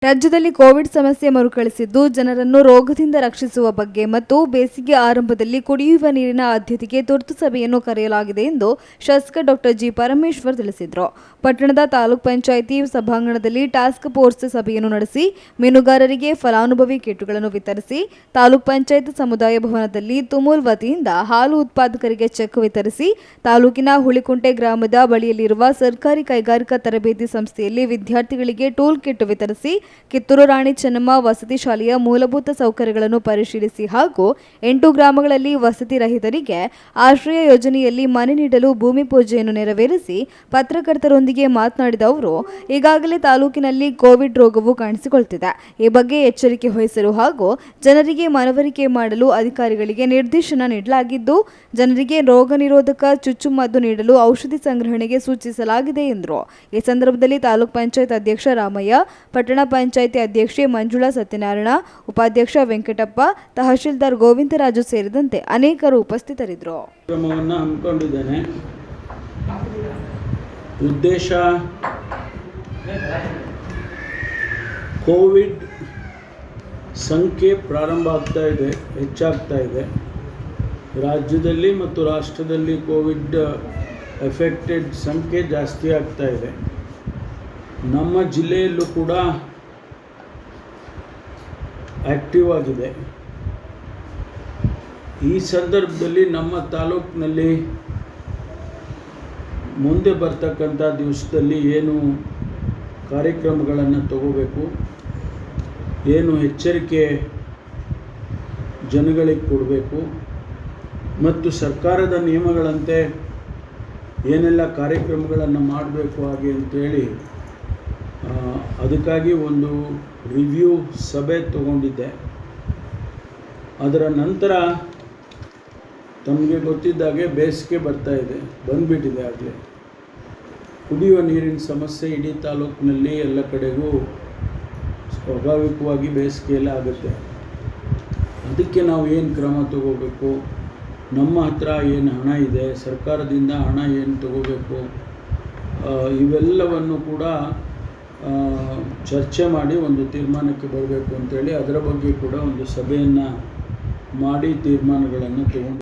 ರಾಜ್ಯದಲ್ಲಿ ಕೋವಿಡ್ ಸಮಸ್ಯೆ ಮರುಕಳಿಸಿದ್ದು ಜನರನ್ನು ರೋಗದಿಂದ ರಕ್ಷಿಸುವ ಬಗ್ಗೆ ಮತ್ತು ಬೇಸಿಗೆ ಆರಂಭದಲ್ಲಿ ಕುಡಿಯುವ ನೀರಿನ ಆದ್ಯತೆಗೆ ತುರ್ತು ಸಭೆಯನ್ನು ಕರೆಯಲಾಗಿದೆ ಎಂದು ಶಾಸಕ ಡಾಕ್ಟರ್ ಜಿ ಪರಮೇಶ್ವರ್ ತಿಳಿಸಿದರು. ಪಟ್ಟಣದ ತಾಲೂಕ್ ಪಂಚಾಯಿತಿ ಸಭಾಂಗಣದಲ್ಲಿ ಟಾಸ್ಕ್ ಫೋರ್ಸ್ ಸಭೆಯನ್ನು ನಡೆಸಿ ಮೀನುಗಾರರಿಗೆ ಫಲಾನುಭವಿ ಕಿಟ್ಗಳನ್ನು ವಿತರಿಸಿ, ತಾಲೂಕ್ ಪಂಚಾಯತ್ ಸಮುದಾಯ ಭವನದಲ್ಲಿ ತುಮೂಲ್ ವತಿಯಿಂದ ಹಾಲು ಉತ್ಪಾದಕರಿಗೆ ಚೆಕ್ ವಿತರಿಸಿ, ತಾಲೂಕಿನ ಹುಳಿಕುಂಟೆ ಗ್ರಾಮದ ಬಳಿಯಲ್ಲಿರುವ ಸರ್ಕಾರಿ ಕೈಗಾರಿಕಾ ತರಬೇತಿ ಸಂಸ್ಥೆಯಲ್ಲಿ ವಿದ್ಯಾರ್ಥಿಗಳಿಗೆ ಟೂಲ್ ಕಿಟ್ ವಿತರಿಸಿ, ಕಿತ್ತೂರು ರಾಣಿ ಚೆನ್ನಮ್ಮ ವಸತಿ ಶಾಲೆಯ ಮೂಲಭೂತ ಸೌಕರ್ಯಗಳನ್ನು ಪರಿಶೀಲಿಸಿ ಹಾಗೂ 8 ಗ್ರಾಮಗಳಲ್ಲಿ ವಸತಿ ರಹಿತರಿಗೆ ಆಶ್ರಯ ಯೋಜನೆಯಲ್ಲಿ ಮನೆ ನೀಡಲು ಭೂಮಿ ಪೂಜೆಯನ್ನು ನೆರವೇರಿಸಿ ಪತ್ರಕರ್ತರೊಂದಿಗೆ ಮಾತನಾಡಿದ ಅವರು, ಈಗಾಗಲೇ ತಾಲೂಕಿನಲ್ಲಿ ಕೋವಿಡ್ ರೋಗವು ಕಾಣಿಸಿಕೊಳ್ಳುತ್ತಿದೆ. ಈ ಬಗ್ಗೆ ಎಚ್ಚರಿಕೆ ವಹಿಸಲು ಹಾಗೂ ಜನರಿಗೆ ಮನವರಿಕೆ ಮಾಡಲು ಅಧಿಕಾರಿಗಳಿಗೆ ನಿರ್ದೇಶನ ನೀಡಲಾಗಿದ್ದು, ಜನರಿಗೆ ರೋಗ ನಿರೋಧಕ ಚುಚ್ಚುಮದ್ದು ನೀಡಲು ಔಷಧಿ ಸಂಗ್ರಹಣೆಗೆ ಸೂಚಿಸಲಾಗಿದೆ ಎಂದರು. ಈ ಸಂದರ್ಭದಲ್ಲಿ ತಾಲೂಕ್ ಪಂಚಾಯತ್ ಅಧ್ಯಕ್ಷ ರಾಮಯ್ಯ, ಪಟ್ಟಣ ಪಂಚಾಯಿತಿ ಅಧ್ಯಕ್ಷೆ ಮಂಜುಳಾ ಸತ್ಯನಾರಾಯಣ, ಉಪಾಧ್ಯಕ್ಷ ವೆಂಕಟಪ್ಪ, ತಹಶೀಲ್ದಾರ್ ಗೋವಿಂದರಾಜು ಸೇರಿದಂತೆ ಅನೇಕರು ಉಪಸ್ಥಿತರಿದ್ದರು. ಕಾರ್ಯಕ್ರಮವನ್ನು ಹಮ್ಮಿಕೊಂಡಿದ್ದೇನೆ. ಉದ್ದೇಶ ಕೋವಿಡ್ ಸಂಖ್ಯೆ ಪ್ರಾರಂಭ ಆಗ್ತಾ ಇದೆ, ಹೆಚ್ಚಾಗ್ತಾ ಇದೆ. ರಾಜ್ಯದಲ್ಲಿ ಮತ್ತು ರಾಷ್ಟ್ರದಲ್ಲಿ ಕೋವಿಡ್ ಎಫೆಕ್ಟೆಡ್ ಸಂಖ್ಯೆ ಜಾಸ್ತಿ ಆಗ್ತಾ ಇದೆ. ನಮ್ಮ ಜಿಲ್ಲೆಯಲ್ಲೂ ಕೂಡ ಆ್ಯಕ್ಟಿವ್ ಆಗಿದೆ. ಈ ಸಂದರ್ಭದಲ್ಲಿ ನಮ್ಮ ತಾಲೂಕಿನಲ್ಲಿ ಮುಂದೆ ಬರ್ತಕ್ಕಂಥ ದಿವಸದಲ್ಲಿ ಏನು ಕಾರ್ಯಕ್ರಮಗಳನ್ನು ತಗೋಬೇಕು, ಏನು ಎಚ್ಚರಿಕೆ ಜನಗಳಿಗೆ ಕೊಡಬೇಕು ಮತ್ತು ಸರ್ಕಾರದ ನಿಯಮಗಳಂತೆ ಏನೆಲ್ಲ ಕಾರ್ಯಕ್ರಮಗಳನ್ನು ಮಾಡಬೇಕು ಹಾಗೆ ಅಂತೇಳಿ ಅದಕ್ಕಾಗಿ ಒಂದು ರಿವ್ಯೂ ಸಭೆ ತಗೊಂಡಿದ್ದೆ. ಅದರ ನಂತರ ತಮಗೆ ಗೊತ್ತಿದ್ದಾಗೆ ಬೇಸಿಗೆ ಬಂದುಬಿಟ್ಟಿದೆ. ಆಗಲೇ ಕುಡಿಯುವ ನೀರಿನ ಸಮಸ್ಯೆ ಇಡೀ ತಾಲೂಕಿನಲ್ಲಿ ಎಲ್ಲ ಕಡೆಗೂ ಸ್ವಾಭಾವಿಕವಾಗಿ ಬೇಸಿಗೆಯಲ್ಲೇ ಆಗುತ್ತೆ. ಅದಕ್ಕೆ ನಾವು ಏನು ಕ್ರಮ ತಗೋಬೇಕು, ನಮ್ಮ ಹತ್ರ ಏನು ಹಣ ಇದೆ, ಸರ್ಕಾರದಿಂದ ಹಣ ಏನು ತಗೋಬೇಕು, ಇವೆಲ್ಲವನ್ನು ಕೂಡ ಚರ್ಚೆ ಮಾಡಿ ಒಂದು ತೀರ್ಮಾನಕ್ಕೆ ಬರಬೇಕು ಅಂತೇಳಿ ಅದರ ಬಗ್ಗೆ ಕೂಡ ಒಂದು ಸಭೆಯನ್ನು ಮಾಡಿ ತೀರ್ಮಾನಗಳನ್ನು ತಗೊಂಡು